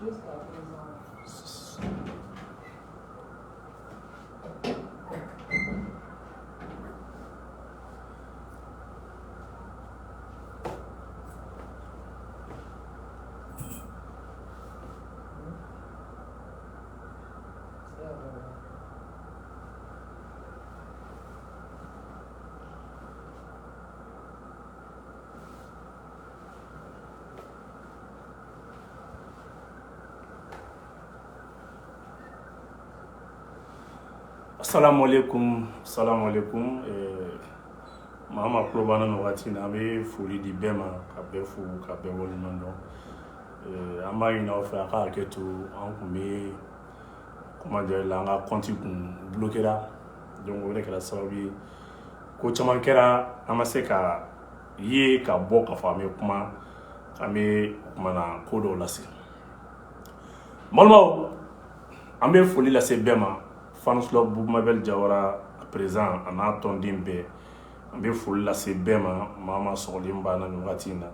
jusqu'à présent. Assalamu alaikum, salam alaikum. Mama Klobana no wati na be foli di bema ka be fu ka be woni nondo. Ama ina ofa ka ketu an kumbe comment dire la nga compte kun bloquera. Donc wala kala sababi ko chaman kera amase ka ye ka bo ka fami kuma kame kuma na kodo lasi. Malmo ambe foli la se bema Fanslo Boumabel Jawara à présent en attendu bé on be fol la se bema mama solimba na ngatina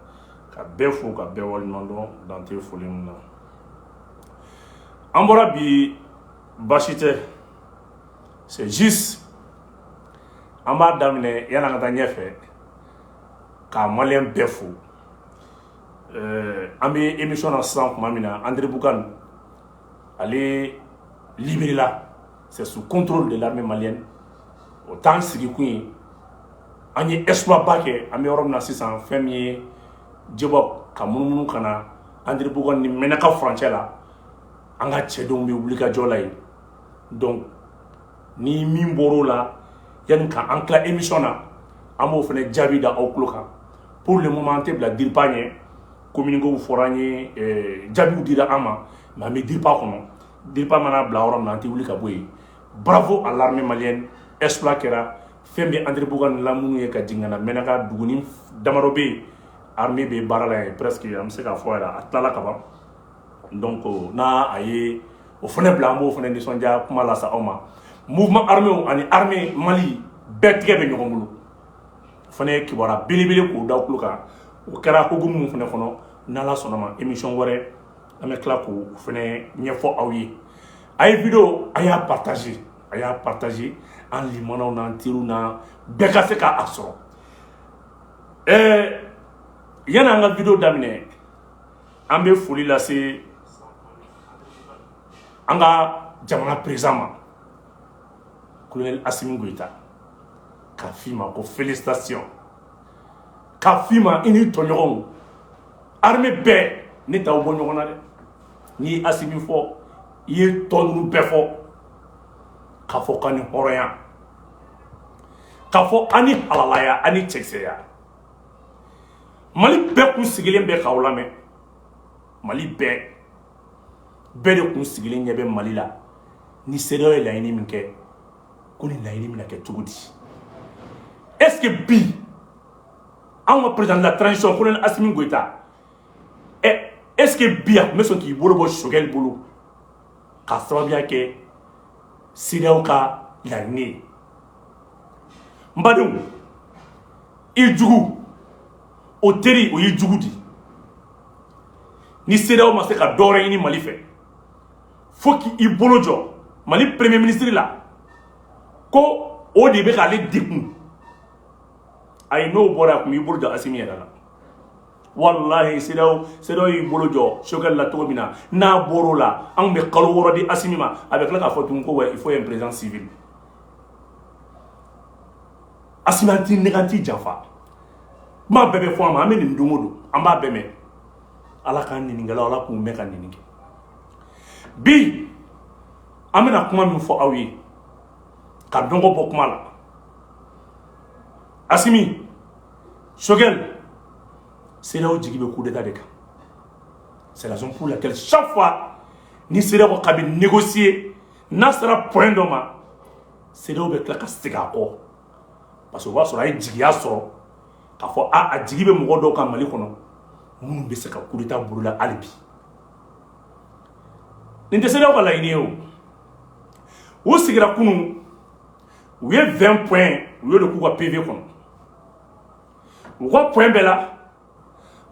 ka befu ka bewol nondo dans tes folim na ambora bi bashite c'est juste amba damine yana ngata nyefe ka malien befu ambi émission en sang mamina André Boukan allez libérer là. C'est sous contrôle de l'armée malienne. Autant que nous avons exploit baké, nous avons 600 féminines, Djibok, Kamoun Kana, André Bougon, Menaka Franchella, Anga Tchedon, Obliga Jolay. Donc, ni Mimboro là, Yanka Ankla émission là, Amo Fene Javida Okloka. Pour le moment, la Dirpagne, Communigo Forani, Jabi Dira Ama, mais me Dirpa Kono, Dirpa Mana Blaoram Nanti Ulika Boy. Bravo à l'armée malienne, exploit kera, Fembe André Bougan Lamouye Kadjingana, Menaka Dougunim, Damarobe, armée de Barala, presque, Amseka Foira, Atlala Kaba. Donc, na aye, au fond blanc, au fond de Sonja, Kumala Saoma. Mouvement armé, en armée Mali, bête qui est venu au Moulou. Fone qui voilà, Bilibili ou Daukluka, ou Kara Hugum, Fonefono, Nala Sonama, émission Waré, Ameklaku, Fone, Niefo Aoui. Aïe vidéo, aïe à partager en limonant en tirou na bekase ka asro. Yana nga vidéo damine, ambe foli la se anga jamana présama. Colonel Assimi Goïta, Kafima ko félicitations. Kafima ini tonyon, armée bé, ni ta obo nyona de, ni Assimi fo. Il ton nous befo kafo kani horoya kafo ani halalaya ani tsekseya mali be kun sigilen be kawlame mali be de kun sigilen ɲɛ bɛ mali la ni serew ye laɲini min kɛ ko ni laɲini min na kɛ cogo di est-ce que bi an ka président de la transition colonel Assimi Goïta est-ce que bi a tun bɛ sɔn k'i bolo bɔ Choguel bolo ka sababuya kɛ CEDEAO ka laɲini ye n badenw i jugu o teri o y'i jugu di ni CEDEAO ma se ka dɔwɛrɛ ɲini Mali fɛ fo k'i bolo jɔ Mali premier ministre la ko o de bɛ k'ale dekun ayi n'o bɔra a kun b'i bolo jɔ Assimi yɛrɛ la wallahi CEDEAO y'i bolo jɔ Choguel la cogo min na n'a bɔr'o la an bɛ kalo 6 di Assimi ma a bɛ tila k'a fɔ tuguni ko ouais il faut un président civil Assimi an t'i nɛgɛ an t'i janfa maa bɛɛ bɛ fɔ an ma an bɛ nin don o don an b'a bɛɛ mɛn ala k'an ɲinikɛlaw ala k'u mɛn ka nin kɛ bi an bɛna kuma min fɔ aw ye ka dɔngɔ bɔ kuma la Assimi Choguel CEDEAO jigi bɛ coup d'état de kan c'est la raison pour laquelle chaque fois ni CEDEAO ka bɛ négocier n'a sera point dɔ ma CEDEAO bɛ tila ka segin a kɔ parce que o b'a sɔrɔ a ye jigiya sɔrɔ k'a fɔ a jigi bɛ mɔgɔ dɔw kan Mali kɔnɔ minnu bɛ se ka coup d'état boloda hali bi nin tɛ CEDEAO ka laɲini ye o u sigira kunun u ye 20 points u y'o de k'u ka PV kɔnɔ u ka point bɛɛ la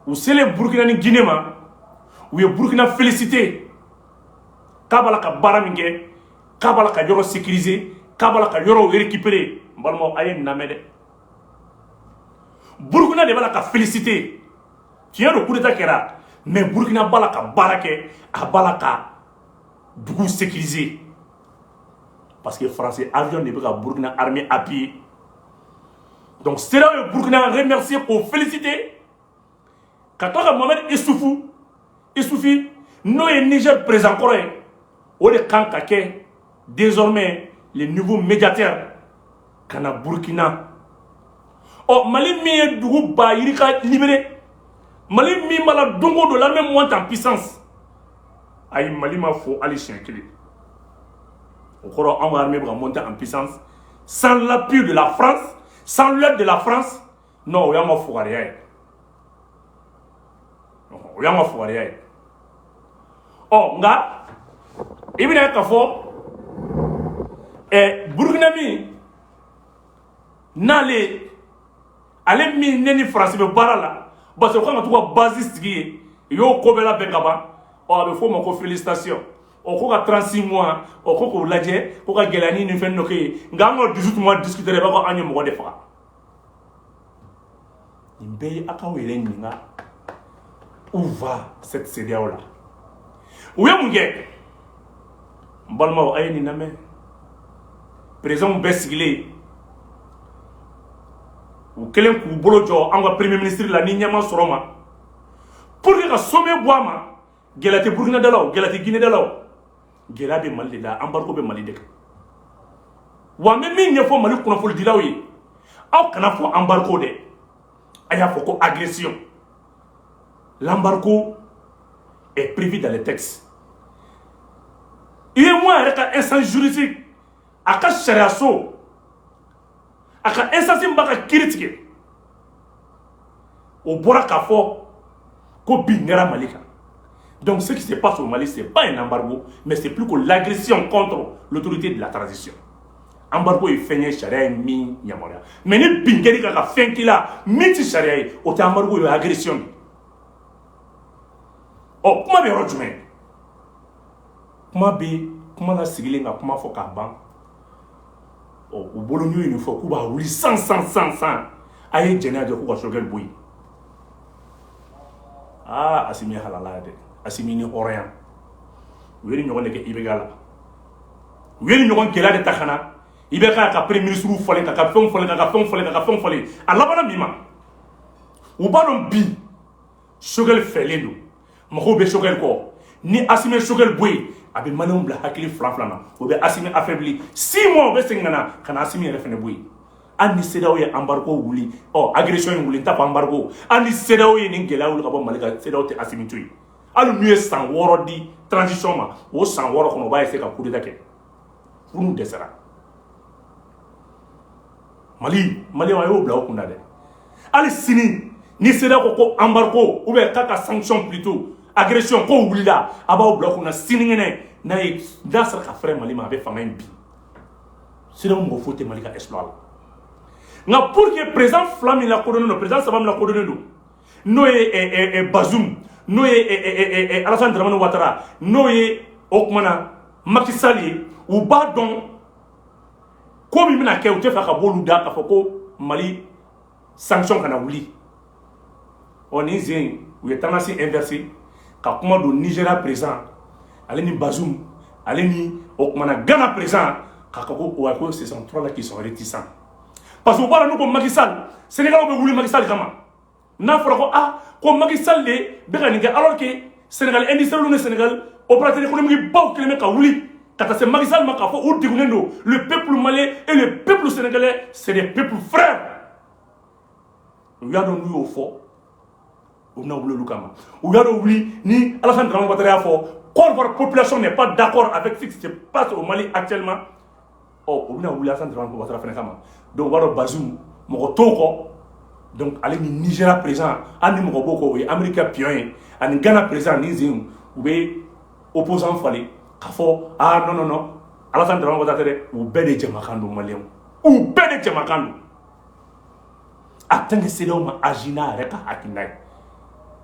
u selen Burkina ni Guinée ma u ye Burkina félicité k'a b'a la ka baara min kɛ k'a b'a la ka yɔrɔ sécuriser k'a b'a la ka yɔrɔw récupérer n balimaw a ye nin lamɛn dɛ Burkina de b'a la ka félicité tiɲɛ don coup d'état kɛra mais Burkina b'a la ka baara kɛ a b'a la ka dugu sécuriser parce que français avion de bɛ ka Burkina armée appuyer donc CEDEAO ye Burkina remercier k'o féliciter ka tila ka Mohamed Issoufou n'o ye Niger président kɔrɔ ye o de kan ka kɛ désormais le nouveau médiateur ka na Burkina Mali min ye dugu ba yiri ka libéré Mali min b'a la don o don l'armée monte en puissance ayi Mali ma fo hali siɲɛ kelen o kɔrɔ anw ka armée bɛ ka monter en puissance sans l'appui de la France sans l'aide de la France non o y'an ka fugariya ye o y'an ka fugariya ye nka i bɛna ye k'a fɔ Burkina min n'ale ale min ne ni France bɛ baara la parce que o kan ka to ka base sigi yen i y'o ko bɛɛ labɛn ka ban a bɛ fɔ o ma ko félicitations ko ka 36 mois ko k'o lajɛ ko ka gɛlɛya ni fɛn dɔ kɛ yen nka an ka 18 mois discuter i b'a fɔ an ye mɔgɔ de faga nin bɛɛ ye a k'aw yɛrɛ ɲininka où va cette CEDEAO là u ye mun kɛ n balimaw a ye nin lamɛn présidents bɛɛ sigilen u kelen k'u bolo jɔ an ka premier ministre la ni ɲɛma sɔrɔ ma pour que ka sommet bɔ a ma gɛlɛya tɛ Burkina dalaw gɛlɛya tɛ Guinée dalaw gɛlɛya bɛ Mali de la embargo bɛ Mali de kan wa n bɛ min ɲɛfɔ Mali kunnafonidilaw ye aw kana fɔ embargo dɛ a y'a fɔ ko agression l'embargo est prévu dans les textes UEMOA yɛrɛ ka instance juridique a ka sariyaso a ka instance min b'a ka kiiri tigɛ o bɔra k'a fɔ ko bin kɛra Mali kan donc ce qui se passe au Mali c'est pas un embargo mais c'est plus que l'agression contre l'autorité de la transition embargo ye fɛn ye sariya ye min yamaruya mais ni bin kɛr'i kan ka fɛn k'i la min ti sariya ye o tɛ embargo ye o ye agression de kuma bɛ yɔrɔ jumɛn kuma bɛ kuma la sigilen ka kuma fɔ k'a ban u bolo n'u ye nin fɔ k'u b'a wuli san a ye jɛnɛya jɛ k'u ka sokɛli bɔ yen Assimi ye halala dɛ Assimi ni hɔrɔnya u ye ni ɲɔgɔn de kɛ IBK la u ye ni ɲɔgɔn gɛlɛya de ta ka na IBK ka premier ministre fɔlen ka fɛnw fɔlen a labanna min ma u b'a dɔn bi sokɛli fɛlen don mɔgɔw bɛ sokɛli kɔ ni Assimi ye sokɛli bɔ yen a bɛ maliyɛnw bila hakili fila na o bɛ Assimi affaibli 6 mois o bɛ segin ka na Assimi yɛrɛ fɛnɛ bɔ yen hali ni CEDEAO ye embargo wuli agression in wuli n t'a fɔ embargo hali ni CEDEAO ye nin gɛlɛya wuli ka bɔ Mali kan CEDEAO tɛ Assimi to yen hali n'u ye san 6 di transition ma o san 6 kɔnɔ o b'a essayer ka coup d'état kɛ f'u n'u dɛsɛra Maliyɛnw a y'o bila o kun na dɛ hali sini ni CEDEAO ko embargo ou bien k'a ka sanction plutôt agression ko wulila a b'aw bila o kun na sini kɛnɛ n'a sera ka fɛrɛ Mali ma a bɛ fanga in bi CEDEAO mɔgɔ foyi tɛ Mali ka exploit la nka pour que président fila min lakodɔnnen don président saba min lakodɔnnen don n'o ye Bazoum n'o ye Alassane Dramane Ouattara n'o ye o kumana Macky Sall ye u b'a dɔn ko min bɛna kɛ u tɛ fɛ ka b'olu da k'a fɔ ko Mali sanction kana wuli nin sen u ye tendance inversée ka kuma don Nigeria président ale ni Bazoum ale ni o kumana Ghana président k'a fɔ ko ce sont trois là qui sont réticents parce que b'a dɔn n'u ko Macky Sall Sénégal bɛ wuli Macky Sall kama n'a fɔra ko Macky Sall de bɛ ka nin kɛ alors que Sénégal industriel ni Sénégal opérateur économique baw kelen bɛ ka wuli ka taa se Macky Sall ma k'a fɔ u degunnen don le peuple malien et le peuple sénégalais c'est des peuples frères u y'a dɔn n'u y'o fɔ u bɛna wuli olu kama u y'a dɔn wuli ni Alassane Dramane Ouattara y'a fɔ Côte d'Ivoire population n'est pas d'accord avec ce qui se passe au Mali actuellement u bɛna wuli Alassane Dramane Ouattara fɛnɛ kama donc u b'a dɔn Bazoum mɔgɔ t'o kɔ donc ale ni Nigeria président hali ni mɔgɔ b'o kɔ o ye Amérique pion ye ani Ghana président ni zen u bɛ opposant falen k'a fɔ non Alassane Dramane Ouattara tɛ dɛ u bɛɛ de jamakan don maliyɛnw u bɛɛ de jamakan don en tant que CEDEAO ma agir n'a yɛrɛ ka hakilina ye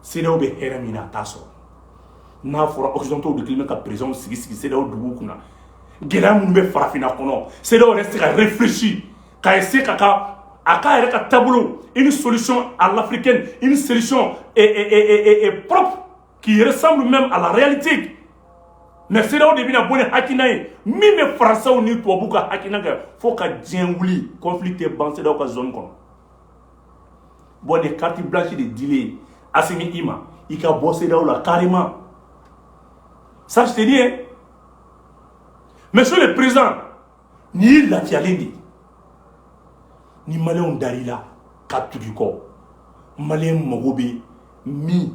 CEDEAO bɛ hɛrɛ min na a t'a sɔrɔ n'a fɔra occidentaux de kelen bɛ ka prison sigi CEDEAO duguw kunna gɛlɛya minnu bɛ farafinna kɔnɔ CEDEAO yɛrɛ se ka réfléchir ka essayer ka yɛrɛ ka taabolo une solution à l'africaine une solution propre qui ressemble même à la réalité mais CEDEAO de bɛna bɔ ni hakina ye min bɛ faransaw ni tubabuw ka hakina kɛ fo ka diɲɛ wuli conflit tɛ ban CEDEAO ka zone kɔnɔ bon des cartes blanches de dilen Assimi i ma i ka bɔ CEDEAO la carrément ça je te dis hein monsieur le président ni y'i lafiyalen de ni maliyɛnw dar'i la ka tugu i kɔ maliyɛn mago bɛ min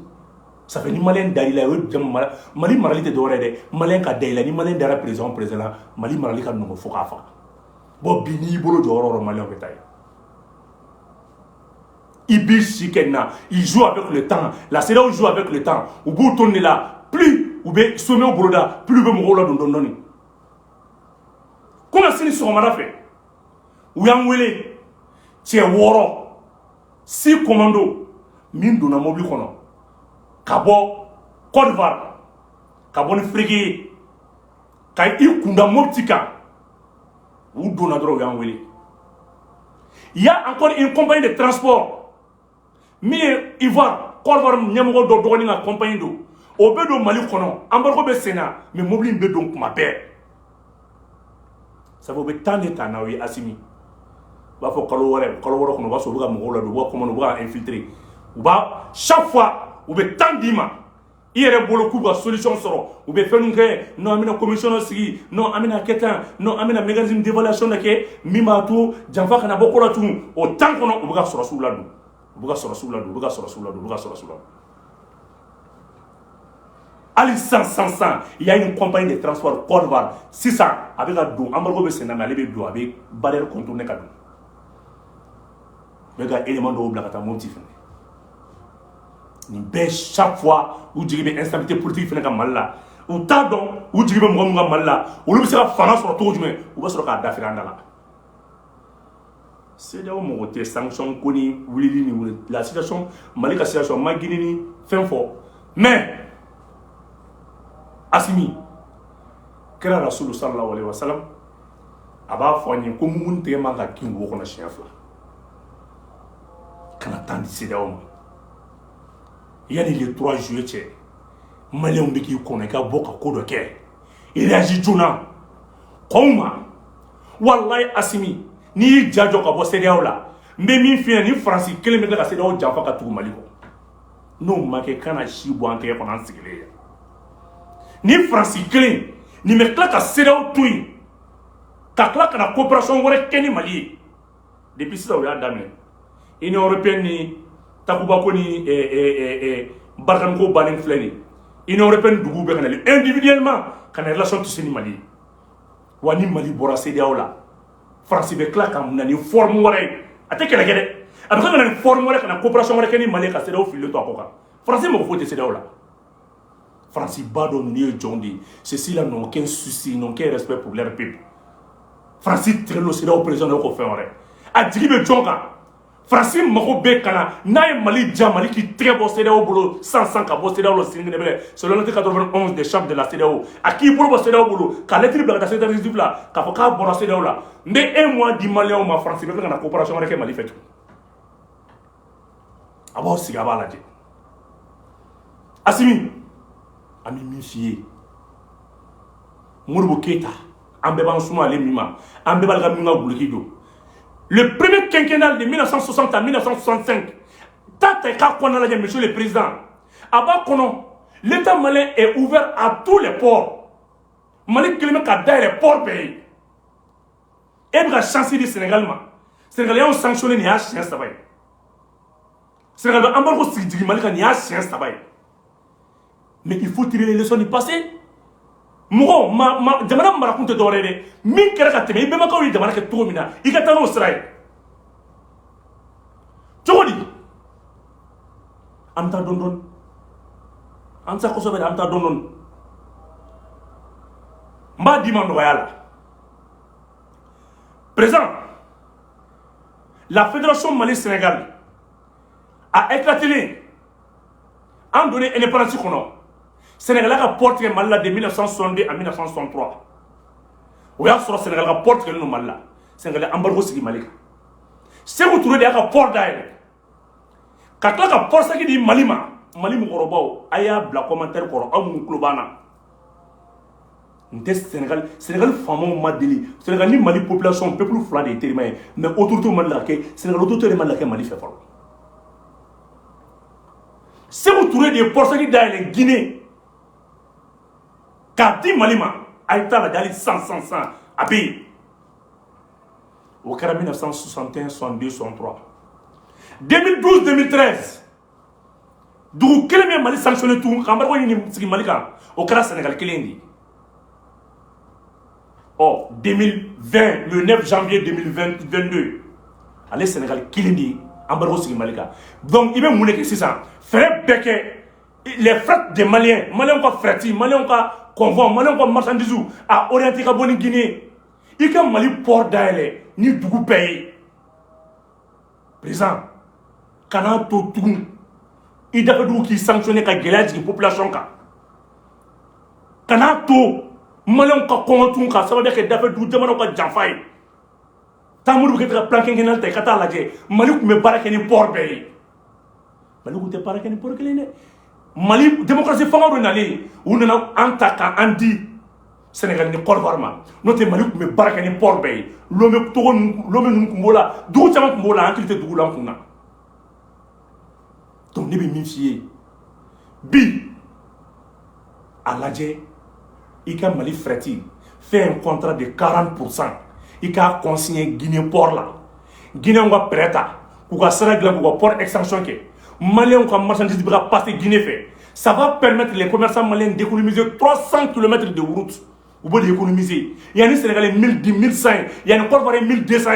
ça fait ni maliyɛn dar'i la o ye Mali marali tɛ dɔwɛrɛ ye dɛ maliyɛn ka da i la ni maliyɛn dara président la Mali marali ka nɔgɔ fo k'a faga bon bi n'i y'i bolo jɔ yɔrɔ o yɔrɔ maliyɛnw bɛ taa yen Ibi Shikenna, il joue avec le temps. La CEDEAO joue avec le temps. Au bout de là, plus ou bien sommet au broda, plus le mot là don. Comment c'est sur ma fait? Ou yang wele, tiens woro, si commando, min donna mobile kono, kabo, Côte d'Ivoire, kabo ni frigi, kay i kunda moptika, ou donna drogue yang wele. Il y a encore une compagnie de transport. Mais Ivoire, Côte d'Ivoire, nyamoko do dogoni na compagnie do. Obe do Mali kono, embargo be Sénat, mais mobile be donc ma père. Ça veut tant de temps na wi Assimi. Ba fo kalo wore kono ba so buga mo la do ba comment ba infiltrer. Ou ba chaque fois ou be tant dima. Il y a beaucoup de solutions soro. Ou be fenu ke non amina commission sigi, non amina ketan, non amina mécanisme d'évaluation ke mima to janfa kana bokola tu o tant kono buga soro sula do. Buga soro sula do. Ali 100, il y a une compagnie de transport Côte d'Ivoire. 600 avec la dou, embargo be Sénat mais ale be do avec barrière contourner ka do. Mais gars élément de obligata motif. Ni be chaque fois où dirait instabilité politique fena ka malla. Ou ta don où dirait mo nga malla. Ou lu be sera fana sur to jume, ou ba sera ka dafira ndala. CEDEAO mo te sanction koni wulili ni la situation Mali ka situation magini ni fin fort. Mais Assimi kira Rasul sallallahu alaihi wasallam aba foni ko mun te manga kingo ko na chef la kana tan CEDEAO yani le 3 juillet Mali on be ki ko na ka boka ko do ke il réagit jona koma wallahi Assimi ni jajo ka bo CEDEAO la mbe min fi ni France kele me ka CEDEAO jafa ka tugu Mali ko no make kana shi bo anke ko nan sigile ni France kele ni me kla ka CEDEAO tui ka kla kana coopération wore keni Mali depuis ça o ya damé Union européenne ni takuba ko ni barkan ko banen fleni Union européenne dugu be kana individuellement kana relation to seni Mali wani Mali bora CEDEAO la France be kla kam nani forme wore ate kala gede abaka nani forme wore kana coopération wore keni Mali ka CEDEAO filo to akoka France mo faut CEDEAO la France bado ni jondi ceci là n'ont aucun souci n'ont aucun respect pour leur peuple France très le CEDEAO président ko fait wore a digibe jonka France mako be kana na Mali Mali qui très bon CEDEAO bolo 100 ka bo CEDEAO lo singne be selon le 91 des chefs de la CEDEAO a qui bolo CEDEAO bolo ka lettre blaga CEDEAO là ka foka bo CEDEAO là mais un mois di Malien ma France be kana coopération avec Mali fait abo sigaba la je Assimi ami mifié Modibo Keita ambe ban suma le mima ambe balga minga gulukido. Le premier quinquennat de 1960 à 1965, monsieur le président, l'État malien est ouvert à tous les ports. Mali qui a les ports pays. Et il a chancé du Sénégal. Les Sénégalais ont sanctionné les chien sabay. Sénégal a embargo Sidi Mali qui a chien sabay. Mais il faut tirer les leçons du passé. Moi, je me raconte d'orée. Min kera teme, il be mako yi jamana ke to mina. I ka tano Israël. Todi. Amta dondon. Amta ko sobe amta dondon. Mba di man royal. Présent. La Fédération Mali-Sénégal a éclaté en donné une indépendance. Sénégal a porté le Mali de 1962 à 1963. O y'a sɔrɔ Sénégal ka porte kɛlen don Mali la. Sénégal embargo sigi Mali kan. Sékou Touré de y'a ka porte dayɛlɛ. Ka tila ka porte saki di Mali ma. Mali mɔgɔkɔrɔbaw a y'a bila commentaire kɔrɔ aw minnu tulo b'an na. N tɛ Sénégal faamaw ma deli. Sénégal ni Mali population peuple fila de ye terima ye. Mais autorité Mali la kɛ Sénégal autorité de Mali la kɛ Mali fɛ fɔlɔ. Sékou Touré de ye porte saki dayɛlɛ Guinée. K'a di Mali ma. Aïta la dali 100 Abi au 1961 62 63 2012 2013 dugu kelen bɛ Mali sanctionné tout embargo ɲini sigi Mali kan au kɛra Sénégal kelen de. 2020 le 9 janvier 2022 ale Sénégal kelen de embargo sigi Mali kan. Donc il bɛ mun de kɛ sisan fɛrɛ bɛɛ kɛ les frais des Maliens ka freti Maliens ka convoi Maliens ka marchandise a orienté ka boni Guinée. I ka Mali port dayɛlɛ ni dugu bɛɛ ye. Président kana to tugun i dafa dugu k'i sanctionné ka gɛlɛya jigin population kan. Kana to Maliens ka kɔngɔ tun ka sababu kɛ dafa dugu jamanaw ka janfa ye. Tamuru bɛ kɛ ka plan quinquennal ta i ka taa lajɛ Mali tun bɛ baara kɛ ni port bɛɛ ye. Mali tun tɛ baara kɛ ni port kelen dɛ. Mali démocratie fanga do nalen u nana an ta k'an di Sénégal ni Côte d'Ivoire ma n'o tɛ Mali tun bɛ baara kɛ ni port bɛɛ ye. Lomé Togo Lomé ninnu tun b'o la dugu caman tun b'o la an hakili tɛ dugu la an kun na. Donc ne bɛ min f'i ye bi a lajɛ i ka Mali frɛti fais un contrat de 40% i k'a consigné Guinée port la Guinéens ka prêt ta k'u ka sira dilan k'u ka port extension kɛ. Maliens ka marchandise va passer Guinée fait. Ça va permettre les commerçants maliens d'économiser 300 km de route. Vous pouvez l'économiser. Il y a des Sénégalais 1010, 1100, il y a des Côte d'Ivoire 1200.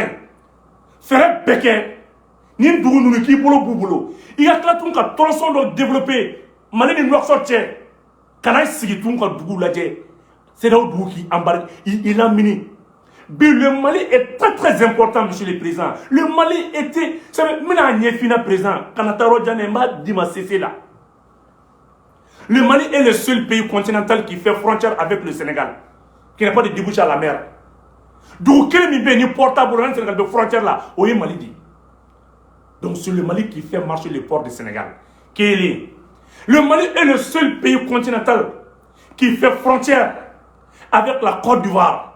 Faire Pékin, ni un doux qui boulot. Il y a là tout un tronçon de développer. Mali de Noir sortir. Quand il s'y tout un doux la c'est là où qui embarque. Il a mini. Le Mali est très très important, monsieur le président. Le Mali était. Le Mali est le seul pays continental qui fait frontière avec le Sénégal, qui n'a pas de débouché à la mer. Donc, quel est portable dans le Sénégal de frontière là? Oui, Mali dit. Donc, c'est le Mali qui fait marcher les ports du Sénégal. Le Mali est le seul pays continental qui fait frontière avec la Côte d'Ivoire.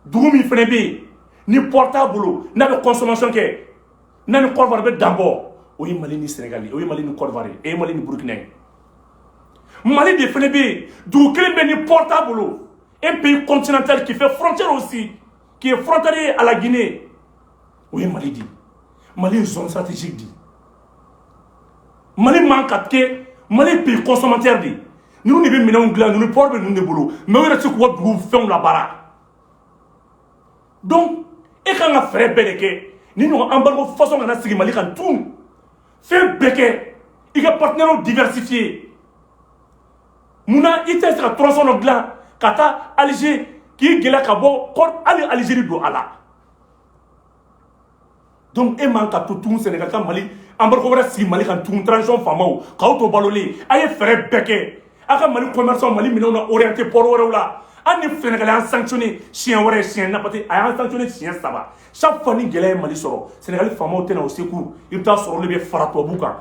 Doumi Fenebe, ni portable, n'a de consommation que, n'a de Côte d'Ivoire d'abord. Oui, Mali ni Sénégalais, oui, Mali ni Côte d'Ivoire, et Mali ni Burkinais. Mali de Fenebe, d'où quel ni portable, un pays continental qui fait frontière aussi, qui est frontalier à la Guinée. Oui, Mali dit. Mali est une zone stratégique dit. Mali manque à que, Mali pays consommateur dit. Nous ne pouvons pas nous ne pouvons pas nous boulot, mais on a ce qu'on doit faire la barre. Donc, et quand on a fait Bénéké, nous avons embargo façon qu'on a signé Mali quand tout fait Bénéké, il y a partenaires diversifiés. Mouna, il y a 300 de gland, Kata, Alger, qui est Gela Kabo, quand Algérie doit aller. Donc, et manque à tout le Sénégal, Mali, embargo va signé Mali quand tout transition fameux, quand on balolé, aïe frère Bénéké, à Mali commerçant Mali, mais on a orienté pour là. On est Sénégalais a sanctionné chien ouais chien n'a pas été a sanctionné chien ça va chaque fois ni gɛlɛya Mali sɔrɔ Sénégalais faamaw tɛna o secours il bɛ taa sɔrɔ olu bɛ fara tubabu kan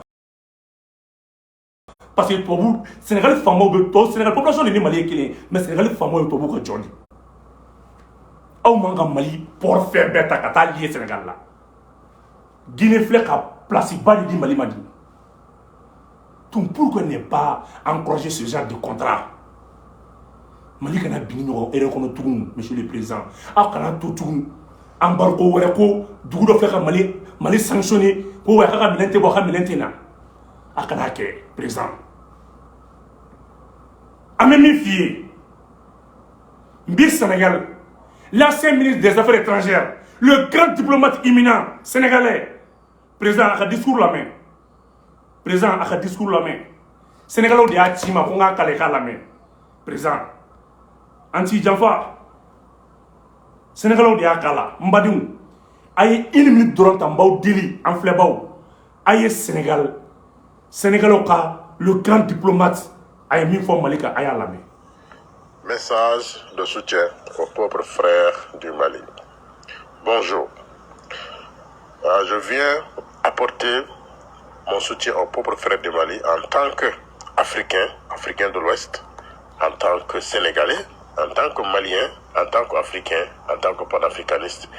parce que tubabu Sénégalais faamaw bɛ tɔ Sénégal population de ni Mali ye kelen mais Sénégalais faamaw ye tubabu ka jɔn de aw man ka Mali port fɛn bɛɛ ta ka taa lié Sénégal la Guinée filɛ ka place ba de di Mali ma di donc pourquoi ne pas encourager ce genre de contrat. Mali kana bini ɲɔgɔn ere kɔnɔ tugun monsieur le président aw kana to tugun embargo wɛrɛ ko dugu dɔ fɛ ka Mali sanctionné ko wɛrɛ ka minɛn tɛ bɔ a ka minɛn tɛ na a kana kɛ président an bɛ min f'i ye n bi Sénégal l'ancien ministre des affaires étrangères le grand diplomate imminent sénégalais président a ka discours lamɛn président a ka discours lamɛn sénégalais de y'a ci ma ko n k'a kale k'a lamɛn président anti janfa Sénégalais de y'a kala mbadiw aye une minute dɔrɔn ta mbaw deli an filɛbaw aye Sénégalais ka le grand diplomate a mis fort Malika à Yalame. Message de soutien aux pauvres frères du Mali. Bonjour. Je viens apporter mon soutien aux pauvres frères du Mali en tant qu'Africain, Africain de l'Ouest, en tant que Sénégalais, en tant que Malien, en tant qu'Africain, en tant que panafricaniste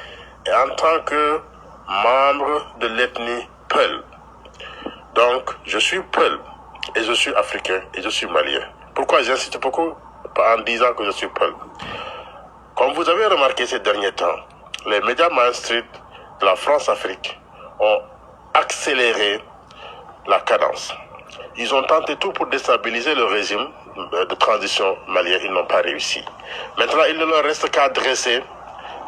et en tant que membre de l'ethnie Peul. Donc, je suis Peul et je suis Africain et je suis Malien. Pourquoi j'insiste beaucoup en disant que je suis Peul? Comme vous avez remarqué ces derniers temps, les médias mainstream de la France-Afrique ont accéléré la cadence. Ils ont tenté tout pour déstabiliser le régime de transition malien. Ils n'ont pas réussi. Maintenant, il ne leur reste qu'à dresser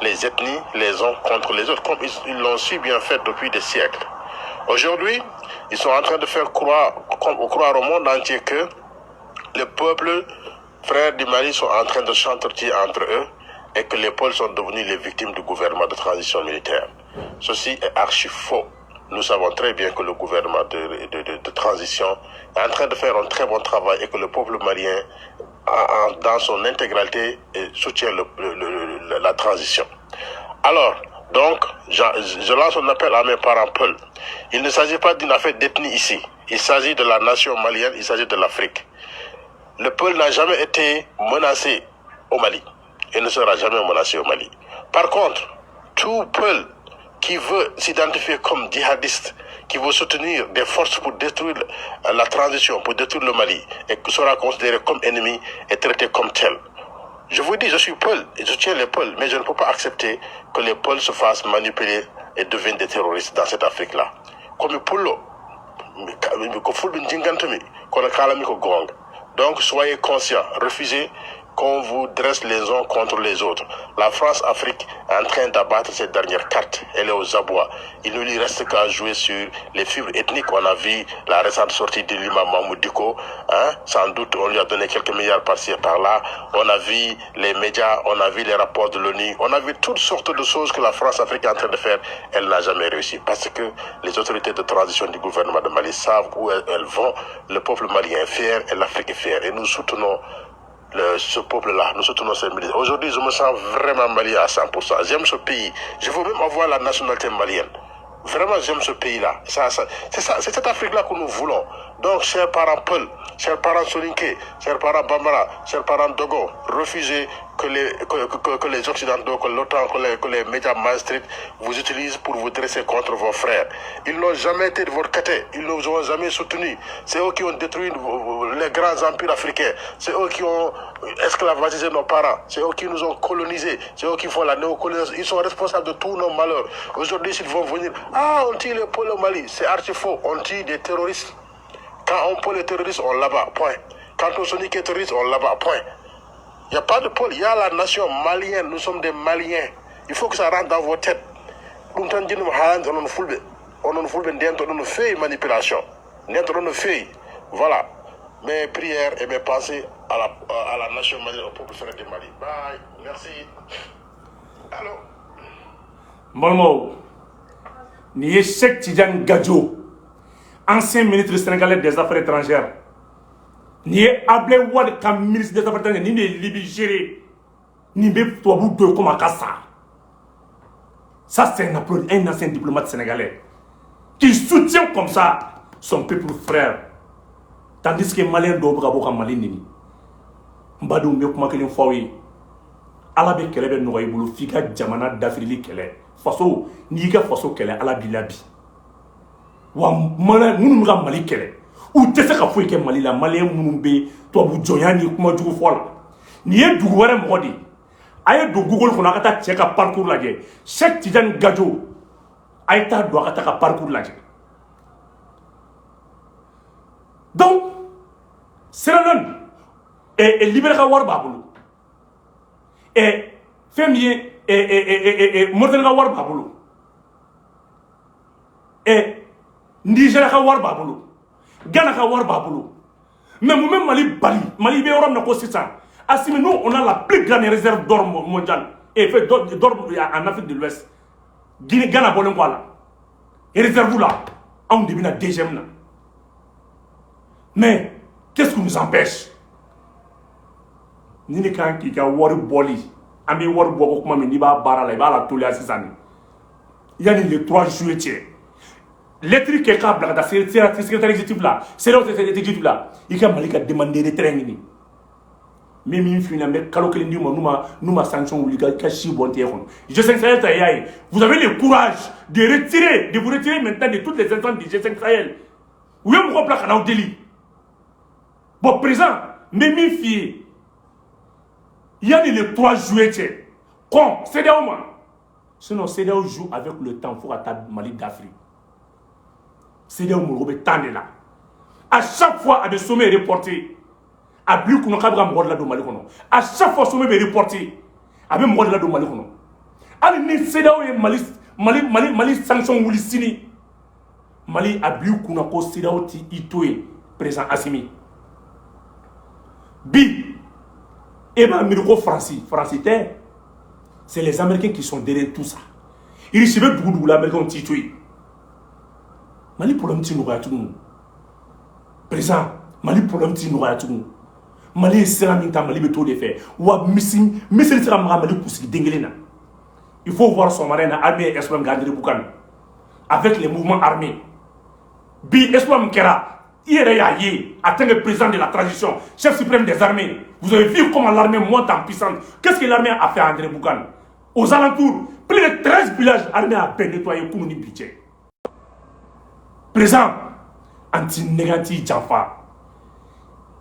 les ethnies les uns contre les autres, comme ils l'ont si bien fait depuis des siècles. Aujourd'hui, ils sont en train de faire croire au monde entier que les peuples frères du Mali sont en train de s'entretuer entre eux et que les Peuls sont devenus les victimes du gouvernement de transition militaire. Ceci est archi faux. Nous savons très bien que le gouvernement de transition est en train de faire un très bon travail et que le peuple malien, dans son intégralité, soutient la transition. Alors, donc, je lance un appel à mes parents Peuls. Il ne s'agit pas d'une affaire d'ethnie ici. Il s'agit de la nation malienne, il s'agit de l'Afrique. Le Peul n'a jamais été menacé au Mali et ne sera jamais menacé au Mali. Par contre, tout Peul qui veut s'identifier comme djihadiste, qui veut soutenir des forces pour détruire la transition, pour détruire le Mali, et qui sera considéré comme ennemi et traité comme tel. Je vous dis, je suis Peul et je tiens les Peuls, mais je ne peux pas accepter que les Peuls se fassent manipuler et deviennent des terroristes dans cette Afrique-là. Comme Pullo, donc soyez conscients, refusez qu'on vous dresse les uns contre les autres. La France-Afrique est en train d'abattre ses dernières cartes. Elle est aux abois. Il ne lui reste qu'à jouer sur les fibres ethniques. On a vu la récente sortie de l'imam Mahmoud Diko. Sans doute, on lui a donné quelques milliards par-ci et par-là. On a vu les médias, on a vu les rapports de l'ONU. On a vu toutes sortes de choses que la France-Afrique est en train de faire. Elle n'a jamais réussi. Parce que les autorités de transition du gouvernement de Mali savent où elles vont. Le peuple malien est fier et l'Afrique est fière. Et nous soutenons ce peuple-là, nous soutenons ces militaires. Aujourd'hui, je me sens vraiment malien à 100%. J'aime ce pays. Je veux même avoir la nationalité malienne. Vraiment, j'aime ce pays-là. C'est cette Afrique-là que nous voulons. Donc, chers parents Peul, chers parents Soninké, chers parents Bambara, chers parents Dogo, refusez que les Occidentaux, que l'OTAN, que les médias mainstream vous utilisent pour vous dresser contre vos frères. Ils n'ont jamais été de votre côté. Ils ne vous ont jamais soutenu. C'est eux qui ont détruit les grands empires africains. C'est eux qui ont esclavagisé nos parents. C'est eux qui nous ont colonisés. C'est eux qui font la néocolonisation. Ils sont responsables de tous nos malheurs. Aujourd'hui, s'ils vont venir, on tue les Peuls au Mali. C'est archi faux. On tue des terroristes. Quand on peut les terroristes, on l'abat, point. Quand on sonne les terroristes, on l'abat, point. Il n'y a pas de Peul, il y a la nation malienne, nous sommes des Maliens. Il faut que ça rentre dans vos têtes. On fait manipulation. Voilà. Mes prières et mes pensées à la nation malienne, au peuple frère du Mali. Bye. Merci. Allô. Molmo, ni est Cheikh Tidiane Gadjo, ancien ministre sénégalais des Affaires étrangères. Ni est Ablé Wad comme ministre des Affaires étrangères, ni est Libye géré, ni est Touabou de comme Akassa. Ça, c'est un ancien diplomate sénégalais qui soutient comme ça son peuple frère. Tandis que Malien doit avoir Mali Nini. Mbadou Mioukma Kelin Fawi. Alabe Kelebe Noraïboulou, Fika Djamana Dafrili Kele. Faso, Niga Faso Kele, Alabilabi. Wa Mounoumra Mali Kele. Ou Tessaka Fouike Mali, la Malien Mounoumbe, Toabou Djoyani, Kuma Djougou Fola. Niye Dougouare Modi. Aye do Google Fonakata Tcheka parcours la guerre. Cheikh Tidiane Gadjo. Aïta doit attaquer parcours la guerre. Donc, c'est la non. Et libérer War Baboulou. Et Fémier et Mortel War Baboulou. Et Niger War Baboulou. Ghana War Baboulou. Mais moi-même Mali Béoram n'a pas ça. Assimi, nous, on a la plus grande réserve d'or mondiale. Et fait d'or en Afrique de l'Ouest. Guinée, Ghana, Bolengwala. Et réserve là, on devient la deuxième là. Mais, qu'est-ce qu'est-ce qui nous empêche? Ni ne kan ki ka wari boli ambi wari boko kuma mi ba bara la ba la toli asisani yani le 3 juillet lettre qui est câble da secrétaire exécutif là c'est là exécutif là il ka malika demander retrait ni mais mi fina me kalo kele ndimo numa sanction ou ka chi bonte kon G5 Sahel ta yayi vous avez le courage de vous retirer maintenant de toutes les instances du G5 Sahel ou y'a pourquoi plaque na délit bon présent mais mi fi il y a le 3 juillet. Quand CEDEAO, sinon CEDEAO joue avec le temps pour attaquer Mali d'Afrique. CEDEAO me tant de là. À chaque fois, à des sommets reportés, à plus qu'on a de la de Mali. À chaque fois, sommet est reporté, à même de la de Mali. Allez, CEDEAO et Mali sanction ou listini. Mali a plus qu'on a CEDEAO itoé présent Assimi. Bi. Et bien, c'est les Américains qui sont derrière tout ça. Ils recevent beaucoup de l'Américain titué. Mali problème ti noya tout. Présent, Mali problème ti noya tout. Mali sera minta Mali beto de faire. Wa missing sera Mali pousi dengelena. Il faut voir son marin armée Espoir André Boukan avec les mouvements armés. Bi Espoir Kera en tant que président de la transition, chef suprême des armées, vous avez vu comment l'armée monte en puissance. Qu'est-ce que l'armée a fait à André Boukan? Aux alentours, plus de 13 villages, l'armée a peine nettoyé pour nous budget. Présent, anti-négatif Djafa,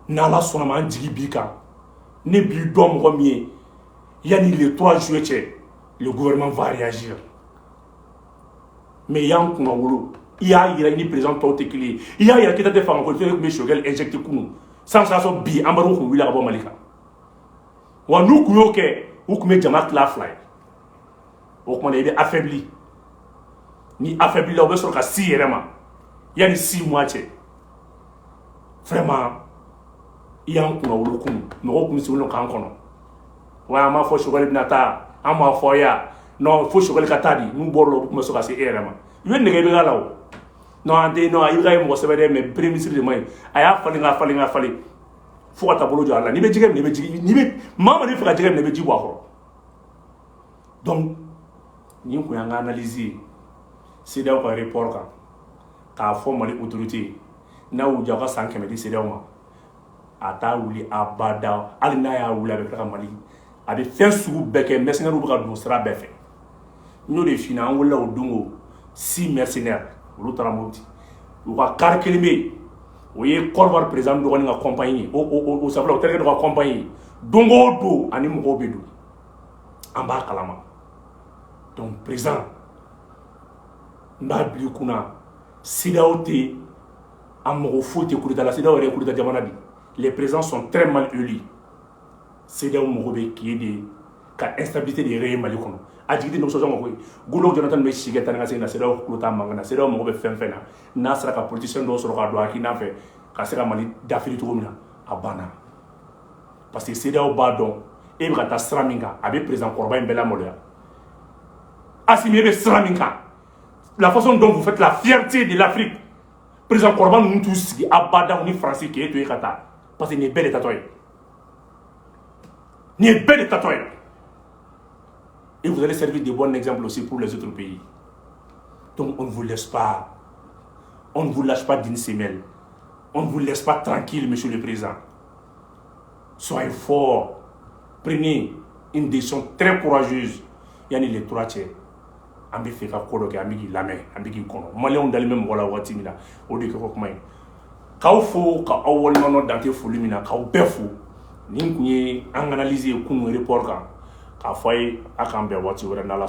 Nala Sonama Djibika, Nebi Dom Romier, Yani le 3 juillet, le gouvernement va réagir. Mais Yann Kounawolo, il y a une présente il y a qui des femmes qui ont été injecté sans ça son bi ambaro ko wila ba malika wa nous ko ke ou ko jama la fly o ko ne affaibli ni affaibli là on sur ka si vraiment il y a ni 6 mois vraiment il y a un ko wolo ko no ko si wolo kan kono wa ma fo shogal nata ama fo ya non fo shogal katadi nous borlo ko so ka si vraiment yuen ne ga la non, non, il y a un peu mais premier ministre de moi, il y a fallu. Faut tabolo de Allah. Ni be jigem, ni be maman ni fera jigem, ni be jiwa. Donc, nous pouvons analyser. C'est d'un report qu'a formé l'autorité. Na ou diaga sanke me dit c'est d'un ata ouli abada alina ya ouli avec la Mali. Avec fin sous beke mercenaires ou bras sera beffé. Nous les finances ou là au dongo 6 mercenaires. Ou va calculer ou y corps présent de la compagnie au savoir de la compagnie dongo do anim obedu en bas kalama donc présent n'a plus kuna sidaote amoro fote pour dans la sidao et pour dans jamanadi les présents sont très mal élus sidao mogobe qui est de ka instabilité des réels malikono adjigité no sojo ngoy gulo Jonathan me shige tan ngase na sidao kulota mangana sidao mogobe fenfena na sera ka politicien do soro ka do akina fe ka sera mali dafili to mina abana parce que sidao badon e bi ta straminga abi président Korba Mbela Moloya Assimi be straminga la façon dont vous faites la fierté de l'Afrique président Korba nous tous abada ni français qui est to ekata parce que ni belle tatoy ni belle tatoy. Et vous allez servir de bon exemple aussi pour les autres pays. Donc on ne vous laisse pas. On ne vous lâche pas d'une semelle. On ne vous laisse pas tranquille, monsieur le président. Soyez forts. Prenez une décision très courageuse. Il y a les 3 tiers. Ambi fait ka kodo ke ambi lame ambi ki kono malien on dali même wala wati mina o de ko kuma kaw fo ka awol nono dante fo lumina kaw befo ni kunye an analyser kunu report ka ka fay akambe wati wala na la